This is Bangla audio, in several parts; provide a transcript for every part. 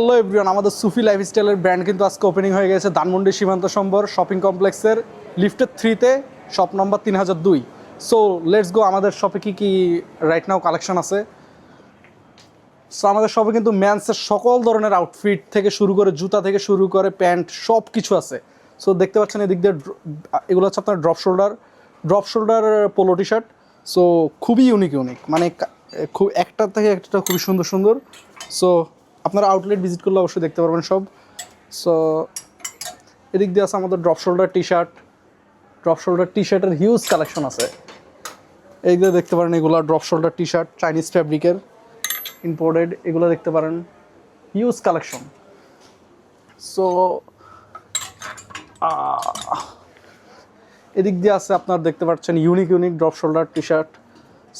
হ্যালো এভরিওয়ান, আমাদের সুফি লাইফস্টাইলের ব্র্যান্ড কিন্তু আজকে ওপেনিং হয়ে গেছে ধানমন্ডি সীমান্ত সম্বর শপিং কমপ্লেক্সের লিফটের 3-তে, shop number 3002। So let's go, আমাদের শপে কি রাইট নাও কালেকশন আছে। সো আমাদের শপে কিন্তু ম্যান্সের সকল ধরনের আউটফিট থেকে শুরু করে জুতা থেকে শুরু করে প্যান্ট সব কিছু আছে। সো দেখতে পাচ্ছেন এদিক দিয়ে এগুলো হচ্ছে আপনার drop shoulder polo T shirt. So খুবই ইউনিক মানে খুব একটা থেকে একটা খুবই সুন্দর সুন্দর। সো আপনারা আউটলেট ভিজিট করলে অবশ্যই দেখতে পারবেন সব। সো এদিক দিয়ে আছে আমাদের ড্রপ শোল্ডার টি শার্টের হিউজ কালেকশন আছে। এইগুলো দেখতে পারেন, এগুলো drop shoulder T shirt Chinese ফ্যাব্রিকের ইম্পোর্টেড, এগুলো দেখতে পারেন, হিউজ কালেকশন। সো এদিক দিয়ে আছে আপনার দেখতে পাচ্ছেন unique drop shoulder T shirt.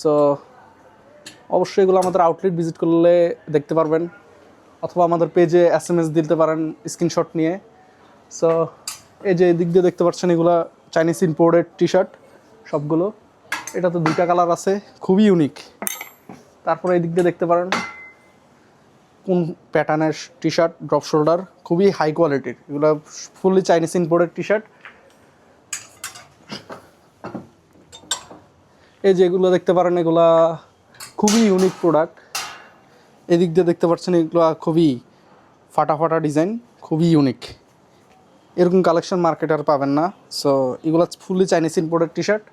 So অবশ্যই এগুলো আমাদের আউটলেট ভিজিট করলে দেখতে পারবেন, অথবা আমাদের পেজে SMS দিতে পারেন স্ক্রিনশট নিয়ে। সো এই যে এদিক দিয়ে দেখতে পাচ্ছেন এগুলো চাইনিজ ইম্পোর্টেড টি শার্ট সবগুলো। এটা তো 2টা কালার আছে, খুবই ইউনিক। তারপরে এদিক দিয়ে দেখতে পারেন কোন প্যাটার্নের টি শার্ট, ড্রপ শোল্ডার, খুবই হাই কোয়ালিটির, এগুলো fully Chinese imported T shirt. এই যে এগুলো দেখতে পারেন, এগুলা খুবই ইউনিক প্রোডাক্ট। এদিক দিয়ে দেখতে পাচ্ছেন এগুলো খুবই ফাটা ডিজাইন, খুবই ইউনিক। এরকম কালেকশন মার্কেটে আর পাবেন না। সো এগুলো fully Chinese imported T shirt.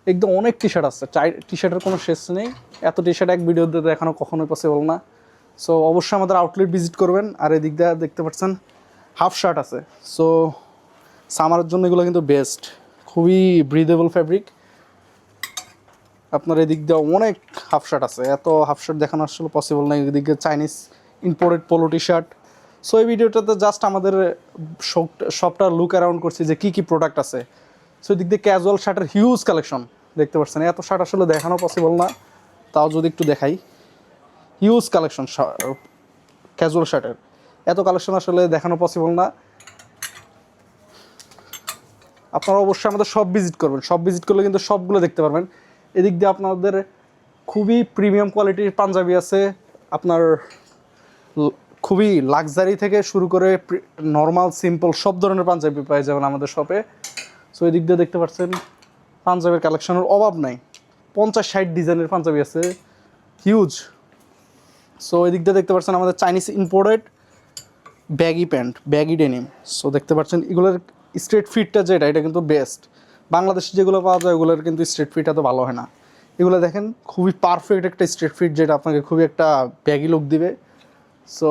একদম অনেক টি শার্ট আছে, টি শার্টের কোনো শেষ নেই। এত টি শার্ট এক ভিডিওতে দেখানো কখনোই পসিবল না। সো অবশ্যই আমাদের আউটলেট ভিজিট করবেন। আর এদিক দিয়ে দেখতে পাচ্ছেন হাফ শার্ট আছে। সো সামারের জন্য এগুলো কিন্তু বেস্ট, খুবই ব্রিদেবল ফ্যাব্রিক। আপনার এদিক দিয়ে অনেক হাফ শার্ট আছে, এত হাফ শার্ট দেখানো আসলে পসিবল নাই। এদিকে Chinese imported polo T shirt. So এই ভিডিওটাতে জাস্ট আমাদের শপটা লুক অ্যারাউন্ড করছি যে কী প্রোডাক্ট আছে। সো এদিক দিয়ে ক্যাজুয়াল শার্টের হিউজ কালেকশন দেখতে পাচ্ছেন, এত শার্ট আসলে দেখানো পসিবল না, তাও যদি একটু দেখাই। হিউজ কালেকশন ক্যাজুয়াল শার্টের, এত কালেকশন আসলে দেখানো পসিবল না। আপনারা অবশ্যই আমাদের সব ভিজিট করবেন, সব ভিজিট করলে কিন্তু সবগুলো দেখতে পারবেন। এদিক দিয়ে আপনাদের খুবই প্রিমিয়াম কোয়ালিটির পাঞ্জাবি আছে, আপনার খুবই লাক্সারি থেকে শুরু করে নর্মাল সিম্পল সব ধরনের পাঞ্জাবি পাওয়া যাবেন আমাদের শপে। সো এদিক দিয়ে দেখতে পাচ্ছেন পাঞ্জাবির কালেকশনের অভাব নাই, 50-60 ডিজাইনের পাঞ্জাবি আছে, হিউজ। সো এদিক দিয়ে দেখতে পাচ্ছেন আমাদের Chinese imported baggy pant, baggy denim. So দেখতে পাচ্ছেন এগুলোর স্ট্রেট ফিটটা যেটা, এটা কিন্তু বেস্ট। বাংলাদেশে যেগুলো পাওয়া যায় ওগুলোর কিন্তু স্ট্রেট ফিট এত ভালো হয় না। এগুলো দেখেন খুবই পারফেক্ট একটা স্ট্রেট ফিট, যেটা আপনাকে খুবই একটা ব্যাগি লুক দিবে। সো